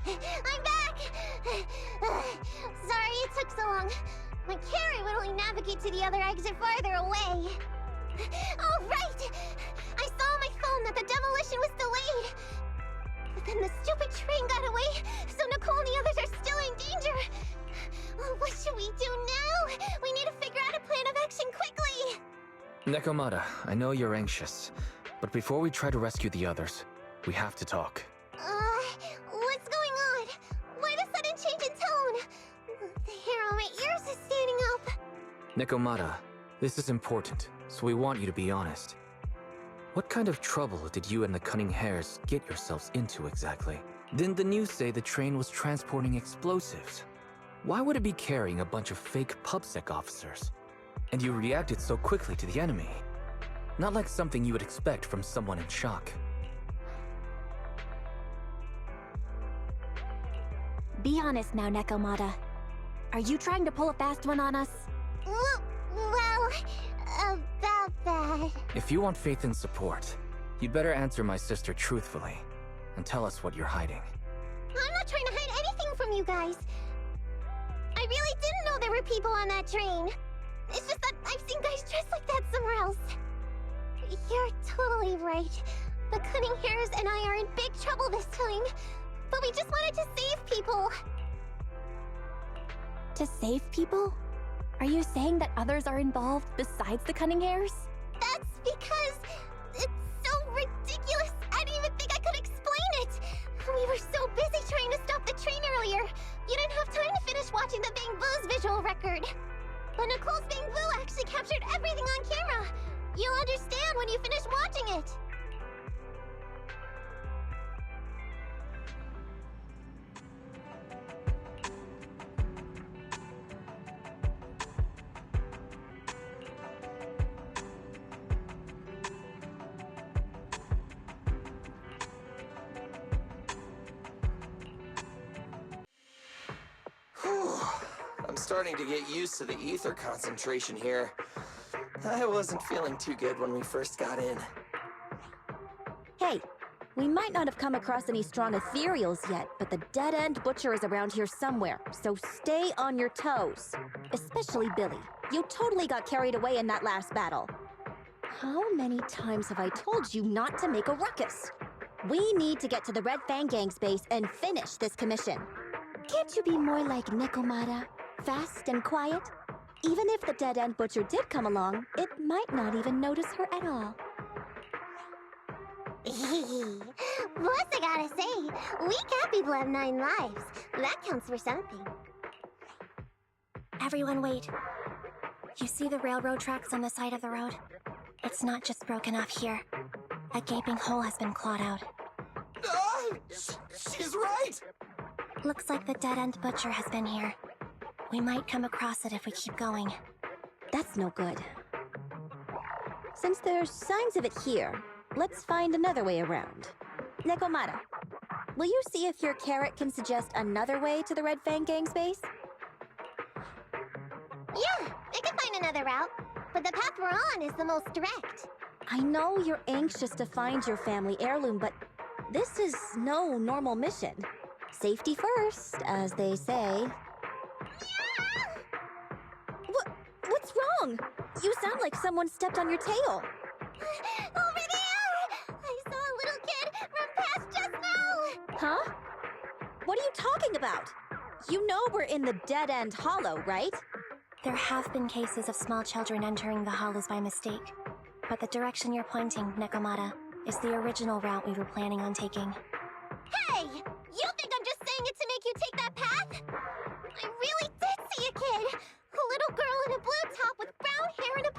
I'm back! Sorry it took so long. My carry would only navigate to the other exit farther away. Oh, right! I saw on my phone that the demolition was delayed. But then the stupid train got away, so Nicole and the others are still in danger. Oh, what should we do now? We need to figure out a plan of action quickly! Nekomata, I know you're anxious, but before we try to rescue the others, we have to talk. What's going on? Why the sudden change in tone? The hair on my ears is standing up. Nekomata, this is important, so we want you to be honest. What kind of trouble did you and the Cunning Hares get yourselves into exactly? Didn't the news say the train was transporting explosives? Why would it be carrying a bunch of fake PubSec officers? And you reacted so quickly to the enemy. Not like something you would expect from someone in shock. Be honest now, Nekomata. Are you trying to pull a fast one on us? Well, about that. If you want faith and support, you'd better answer my sister truthfully and tell us what you're hiding. I'm not trying to hide anything from you guys. I really didn't know there were people on that train. It's just that I've seen guys dressed like that somewhere else. You're totally right. The Cunning Hares and I are in big trouble this time. But we just wanted to save people. To save people? Are you saying that others are involved besides the Cunning Hares? That's because it's so ridiculous. I didn't even think I could explain it. We were so busy trying to stop the train earlier. You didn't have time to finish watching the Bang Boo's visual record. But Nicole's Bang Boo actually captured everything on camera. You'll understand when you finish watching it. I'm starting to get used to the ether concentration here. I wasn't feeling too good when we first got in. Hey, we might not have come across any strong ethereals yet, but the dead-end butcher is around here somewhere, so stay on your toes. Especially Billy. You totally got carried away in that last battle. How many times have I told you not to make a ruckus? We need to get to the Red Fang Gang's base and finish this commission. Can't you be more like Nekomata? Fast and quiet? Even if the dead-end butcher did come along, it might not even notice her at all. Plus, I gotta say, we cat people have 9 lives. That counts for something. Everyone wait. You see the railroad tracks on the side of the road? It's not just broken off here. A gaping hole has been clawed out. She's right! Looks like the dead-end butcher has been here. We might come across it if we keep going. That's no good. Since there's signs of it here, let's find another way around. Nekomata, will you see if your carrot can suggest another way to the Red Fang Gang's base? Yeah, I can find another route. But the path we're on is the most direct. I know you're anxious to find your family heirloom, but this is no normal mission. Safety first, as they say. What's wrong? You sound like someone stepped on your tail. Over there! I saw a little kid run past just now! Huh? What are you talking about? You know we're in the dead-end hollow, right? There have been cases of small children entering the hollows by mistake. But the direction you're pointing, Nekomata, is the original route we were planning on taking. Hey! You think I'm just saying it to make you take that path? I really did see a kid! A little girl in a blue top with brown hair and a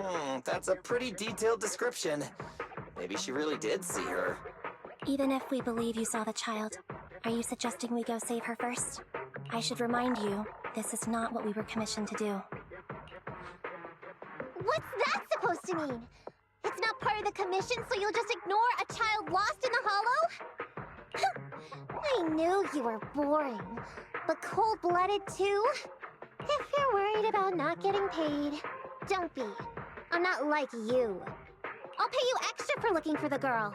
ponytail. That's a pretty detailed description. Maybe she really did see her. Even if we believe you saw the child, are you suggesting we go save her first? I should remind you, this is not what we were commissioned to do. What's that supposed to mean? It's not part of the commission, so you'll just ignore a child lost in the hollow? I knew you were boring, but cold-blooded too? If you're worried about not getting paid, don't be. I'm not like you. I'll pay you extra for looking for the girl.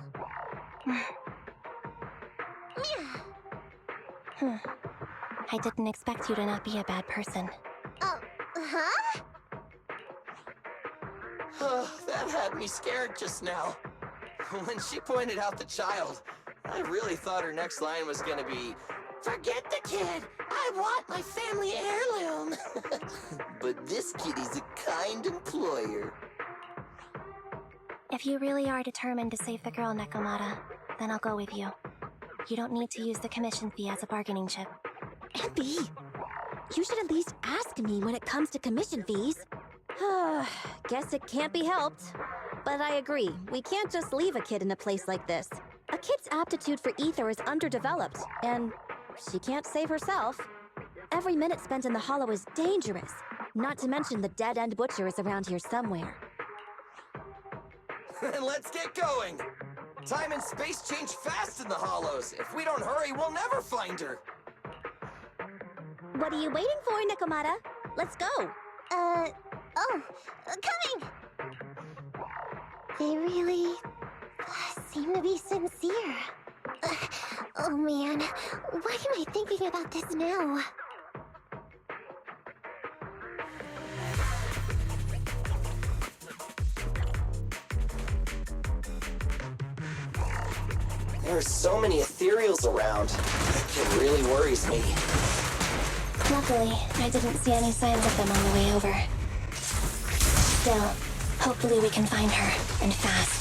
I didn't expect you to not be a bad person. Oh, huh? That had me scared just now. When she pointed out the child, I really thought her next line was gonna be, "Forget the kid! I want my family heirloom!" But this kitty's a kind employer. If you really are determined to save the girl, Nekomata, then I'll go with you. You don't need to use the commission fee as a bargaining chip. Abby, you should at least ask me when it comes to commission fees. Guess it can't be helped. But I agree, we can't just leave a kid in a place like this. A kid's aptitude for ether is underdeveloped, and she can't save herself. Every minute spent in the hollow is dangerous, not to mention the dead-end butcher is around here somewhere. Then let's get going! Time and space change fast in the hollows. If we don't hurry, we'll never find her. What are you waiting for, Nekomata? Let's go! Coming! They really seem to be sincere. Oh man, why am I thinking about this now? There are so many ethereals around. It really worries me. Luckily, I didn't see any signs of them on the way over. Still, hopefully we can find her, and fast.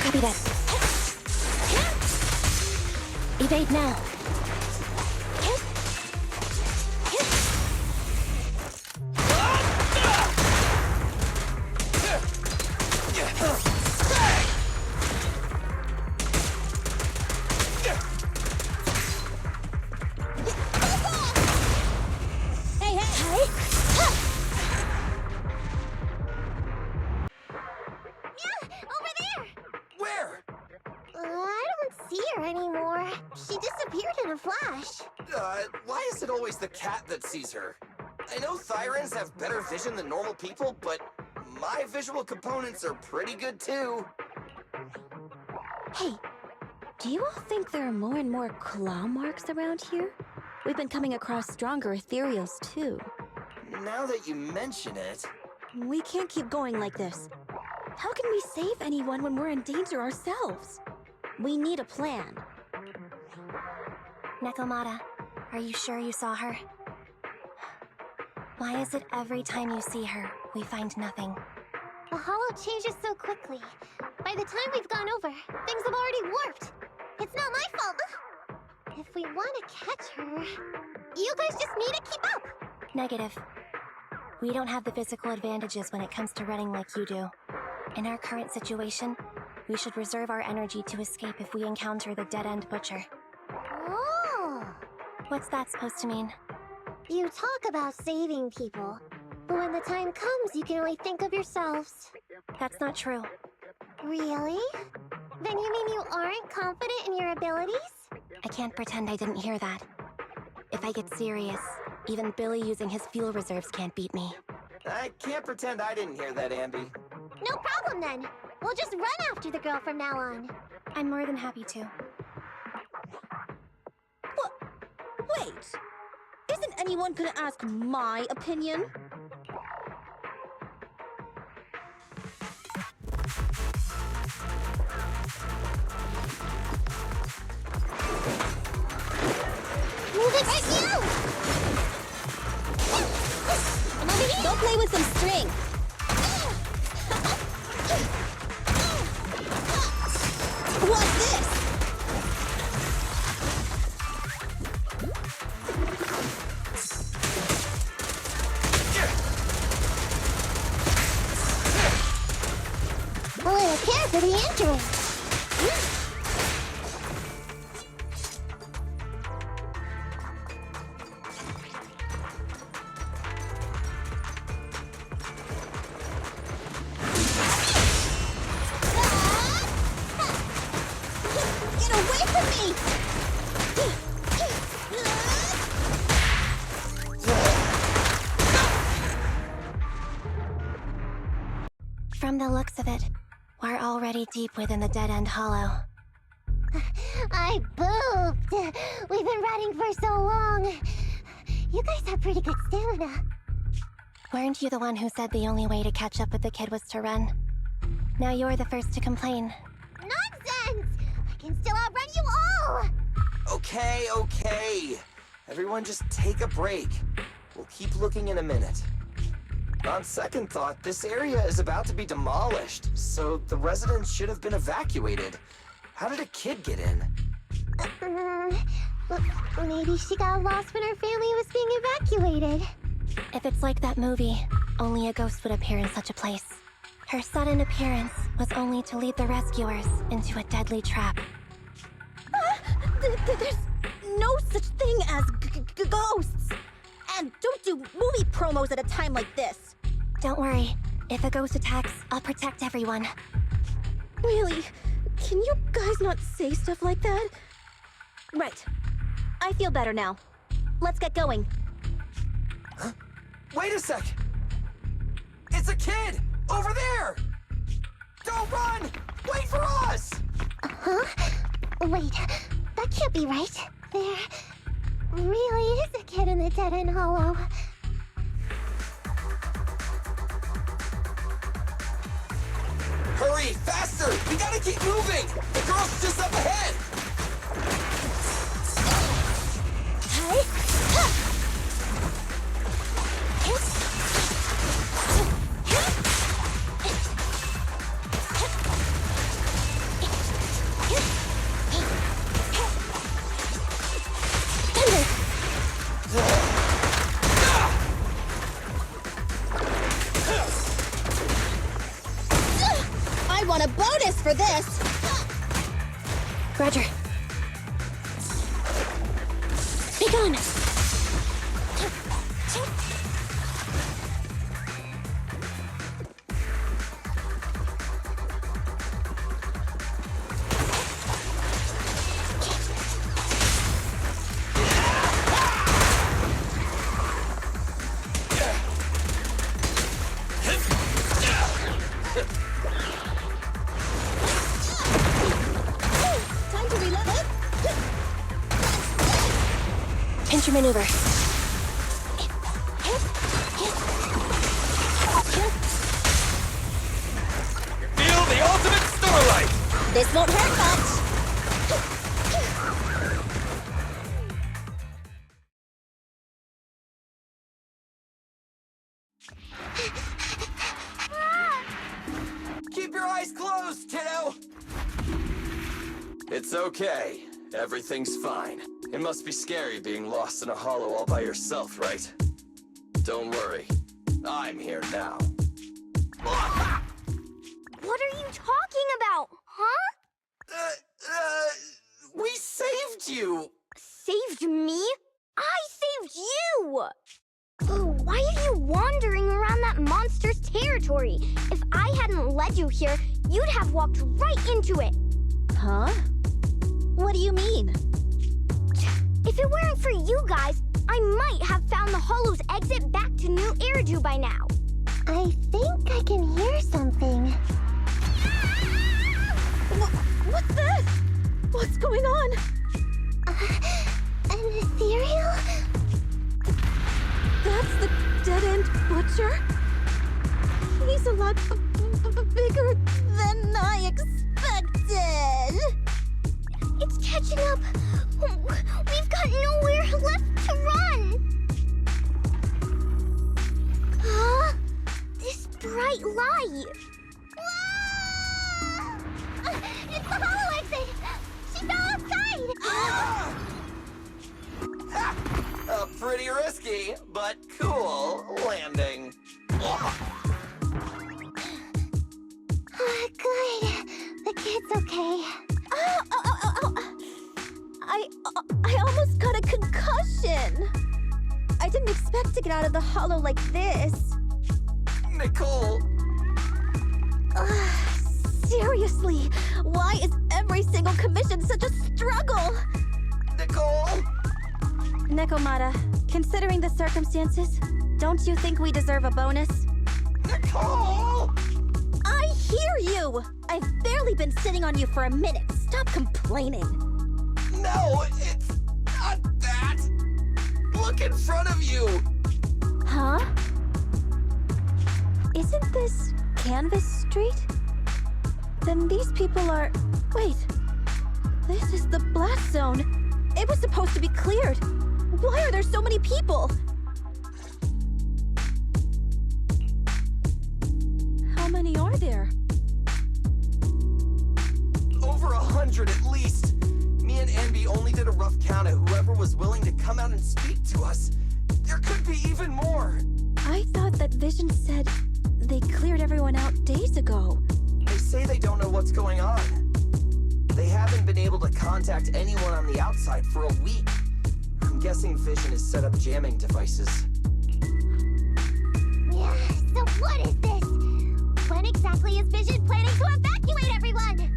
Copy that. Evade now. Over there! Where? I don't see her anymore. She disappeared in a flash. Why is it always the cat that sees her? I know Thyrans have better vision than normal people, but my visual components are pretty good too. Hey, do you all think there are more and more claw marks around here? We've been coming across stronger ethereals too. Now that you mention it... We can't keep going like this. How can we save anyone when we're in danger ourselves? We need a plan. Nekomata, are you sure you saw her? Why is it every time you see her, we find nothing? The hollow changes so quickly. By the time we've gone over, things have already warped. It's not my fault. If we want to catch her, you guys just need to keep up. Negative. We don't have the physical advantages when it comes to running like you do. In our current situation, we should reserve our energy to escape if we encounter the dead-end butcher. Oh! What's that supposed to mean? You talk about saving people, but when the time comes, you can only think of yourselves. That's not true. Really? Then you mean you aren't confident in your abilities? I can't pretend I didn't hear that. If I get serious, even Billy using his fuel reserves can't beat me. I can't pretend I didn't hear that, Ambi. No problem then. We'll just run after the girl from now on. I'm more than happy to. What? Wait! Isn't anyone gonna ask my opinion? Move it right now! I'm over here! Go play with some string! What's this? for the entry. Get away from me! From the looks of it, we're already deep within the dead-end hollow. I pooped. We've been running for so long. You guys have pretty good stamina. Weren't you the one who said the only way to catch up with the kid was to run? Now you're the first to complain. Nonsense! I can still outrun you all! Okay. Everyone just take a break. We'll keep looking in a minute. On second thought, this area is about to be demolished, so the residents should have been evacuated. How did a kid get in? Look, maybe she got lost when her family was being evacuated. If it's like that movie, only a ghost would appear in such a place. Her sudden appearance was only to lead the rescuers into a deadly trap. There's no such thing as ghosts! And don't do movie promos at a time like this! Don't worry. If a ghost attacks, I'll protect everyone. Really? Can you guys not say stuff like that? Right. I feel better now. Let's get going. Huh? Wait a sec! It's a kid! Over there! Don't run! Wait for us! Huh? Wait, that can't be right. There really is a kid in the dead-end hollow. Hurry, faster! We gotta keep moving! The girl's just up ahead! I want a bonus for this! Roger. Be gone! Time to reload. Pinch your maneuver. Feel the ultimate starlight! This won't hurt much! Keep your eyes closed, kiddo! It's okay. Everything's fine. It must be scary being lost in a hollow all by yourself, right? Don't worry. I'm here now. What are you talking about, huh? We saved you! Saved me? I saved you! Why are you wandering around that monster's territory? If I hadn't led you here, you'd have walked right into it. Huh? What do you mean? If it weren't for you guys, I might have found the hollow's exit back to New Eridu by now. I think I can hear something. What's this? What's going on? An ethereal? That's the dead-end butcher? He's a lot bigger than I expected. It's catching up. We've got nowhere left to run. Huh? This bright light. Whoa! It's the hollow exit. She fell outside. A pretty risky, but cool landing. Good. concussion! I didn't expect to get out of the hollow like this. Nicole! Seriously, why is every single commission such a struggle? Nicole! Nekomata, considering the circumstances, don't you think we deserve a bonus? Nicole! I hear you! I've barely been sitting on you for a minute. Stop complaining. No, it's not that! Look in front of you! Huh? Isn't this Canvas Street? Then these people are... Wait. This is the blast zone. It was supposed to be cleared. Why are there so many people? How many are there? Over 100 at least. Me and Anby only did a rough count of whoever was willing to come out and speak to us. There could be even more. I thought that Vision said they cleared everyone out days ago. They say they don't know what's going on. They haven't been able to contact anyone on the outside for a week. I'm guessing Vision has set up jamming devices. Yeah, so what is this? When exactly is Vision planning to evacuate everyone?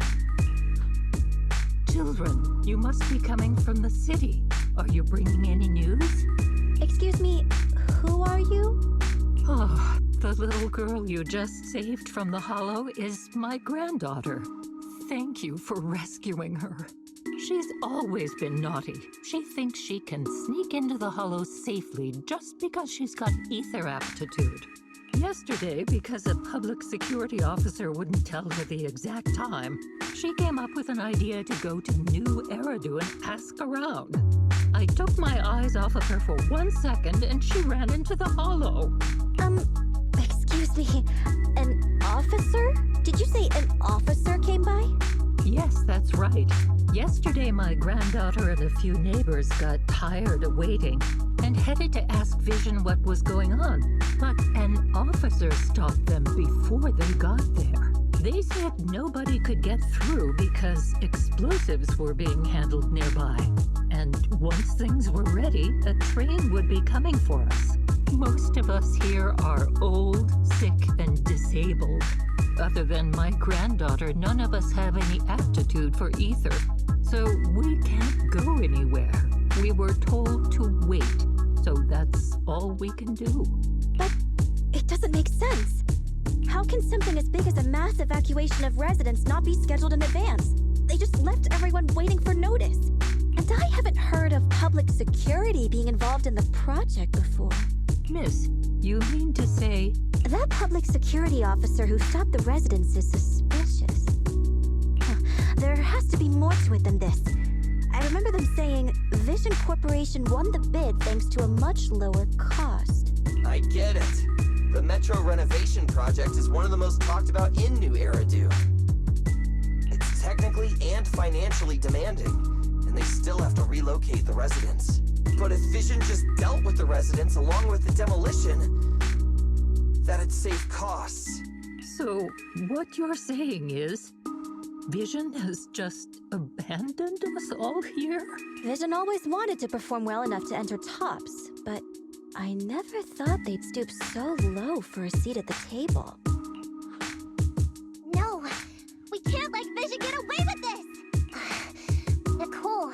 Children, you must be coming from the city. Are you bringing any news? Excuse me, who are you? Oh, the little girl you just saved from the hollow is my granddaughter. Thank you for rescuing her. She's always been naughty. She thinks she can sneak into the hollow safely just because she's got ether aptitude. Yesterday, because a public security officer wouldn't tell her the exact time, she came up with an idea to go to New Eridu and ask around. I took my eyes off of her for 1 second and she ran into the hollow. Excuse me, an officer? Did you say an officer came by? Yes, that's right. Yesterday, my granddaughter and a few neighbors got tired of waiting and headed to ask Vision what was going on. But an officer stopped them before they got there. They said nobody could get through because explosives were being handled nearby. And once things were ready, a train would be coming for us. Most of us here are old, sick, and disabled. Other than my granddaughter, none of us have any aptitude for ether. So we can't go anywhere. We were told to wait. So that's all we can do. But it doesn't make sense. How can something as big as a mass evacuation of residents not be scheduled in advance? They just left everyone waiting for notice. And I haven't heard of public security being involved in the project before. Miss, you mean to say... That public security officer who stopped the residents is suspicious. There has to be more to it than this. I remember them saying Vision Corporation won the bid thanks to a much lower cost. I get it. The Metro renovation project is one of the most talked about in New Eridu. It's technically and financially demanding, and they still have to relocate the residents. But if Vision just dealt with the residents along with the demolition, that'd save costs. So, what you're saying is, Vision has just abandoned us all here? Vision always wanted to perform well enough to enter tops, but I never thought they'd stoop so low for a seat at the table. No, we can't let Vision get away with this! Nicole,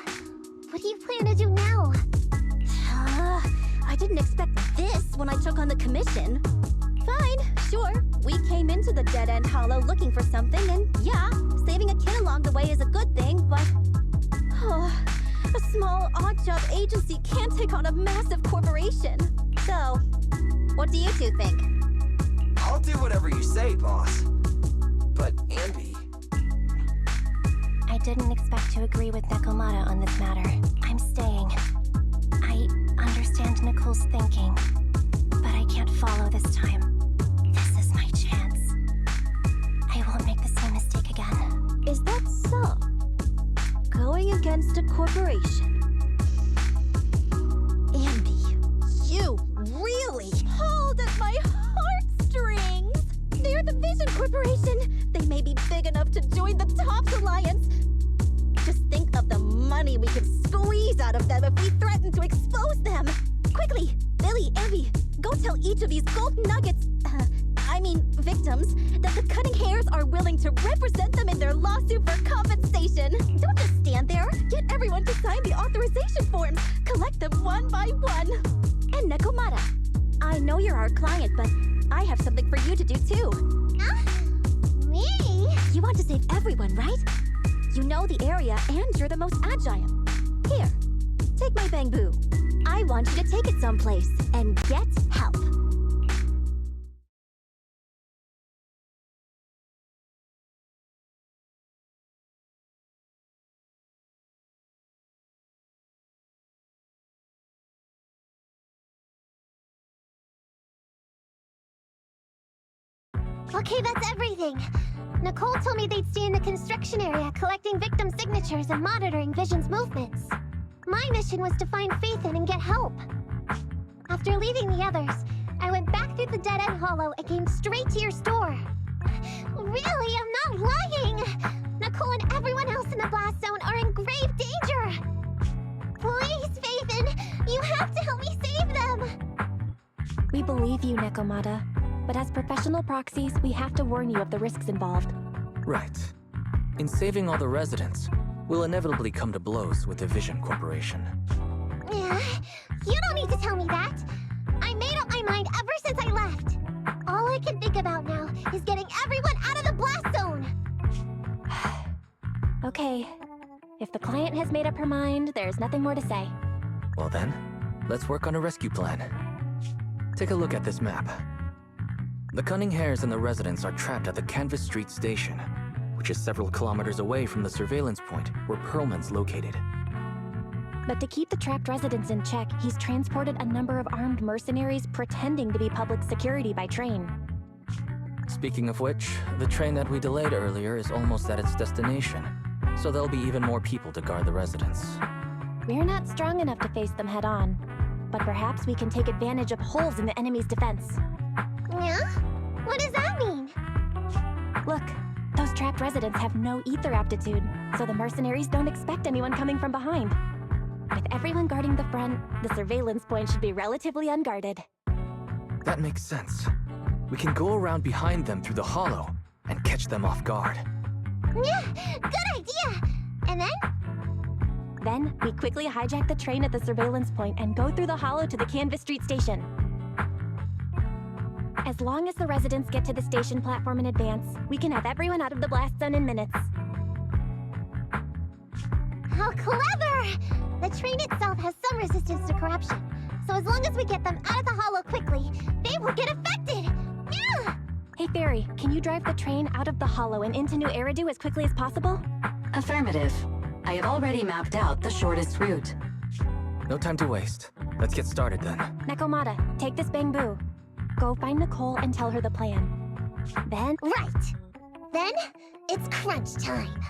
what do you plan to do now? I didn't expect this when I took on the commission. Fine, sure. We came into the dead-end hollow looking for something, and yeah, saving a kid along the way is a good thing, but... a small, odd-job agency can't take on a massive corporation. So, what do you two think? I'll do whatever you say, boss. But Anby... I didn't expect to agree with Nekomata on this matter. I'm staying. I understand Nicole's thinking, but I can't follow this time. This is my chance. I won't make the same mistake again. Is that so? Going against a corporation? Andy, you really pulled at my heartstrings! They're the Vision Corporation! They may be big enough to join the Tops Alliance! Just think of the money we could squeeze out of them if we threatened use them! Quickly! Billy, Evie, go tell each of these gold nuggets, victims, that the Cunning Hairs are willing to represent them in their lawsuit for compensation. Don't just stand there. Get everyone to sign the authorization forms. Collect them one by one. And Nekomata, I know you're our client, but I have something for you to do too. Me? You want to save everyone, right? You know the area, and you're the most agile. Here, take my bamboo. I want you to take it someplace and get help. Okay, that's everything. Nicole told me they'd stay in the construction area, collecting victim signatures and monitoring Vision's movements. My mission was to find Faithin and get help. After leaving the others, I went back through the dead-end hollow and came straight to your store. Really, I'm not lying! Nicole and everyone else in the blast zone are in grave danger! Please, Faithin, you have to help me save them! We believe you, Nekomata. But as professional proxies, we have to warn you of the risks involved. Right. In saving all the residents, we'll inevitably come to blows with the Vision Corporation. Yeah, you don't need to tell me that. I made up my mind ever since I left. All I can think about now is getting everyone out of the blast zone. Okay. If the client has made up her mind, there's nothing more to say. Well then, let's work on a rescue plan. Take a look at this map. The Cunning Hairs and the residents are trapped at the Canvas Street station, which is several kilometers away from the surveillance point where Perlman's located. But to keep the trapped residents in check, he's transported a number of armed mercenaries pretending to be public security by train. Speaking of which, the train that we delayed earlier is almost at its destination, so there'll be even more people to guard the residents. We're not strong enough to face them head-on, but perhaps we can take advantage of holes in the enemy's defense. Yeah? What does that mean? Look, those trapped residents have no ether aptitude, so the mercenaries don't expect anyone coming from behind. With everyone guarding the front, the surveillance point should be relatively unguarded. That makes sense. We can go around behind them through the hollow and catch them off guard. Yeah, good idea! And then? Then, we quickly hijack the train at the surveillance point and go through the hollow to the Canvas Street station. As long as the residents get to the station platform in advance, we can have everyone out of the blast zone in minutes. How clever! The train itself has some resistance to corruption, so as long as we get them out of the hollow quickly, they won't get affected! Yeah! Hey Fairy, can you drive the train out of the hollow and into New Eridu as quickly as possible? Affirmative. I have already mapped out the shortest route. No time to waste. Let's get started then. Nekomata, take this bamboo. Go find Nicole and tell her the plan. Then... Right! Then, it's crunch time.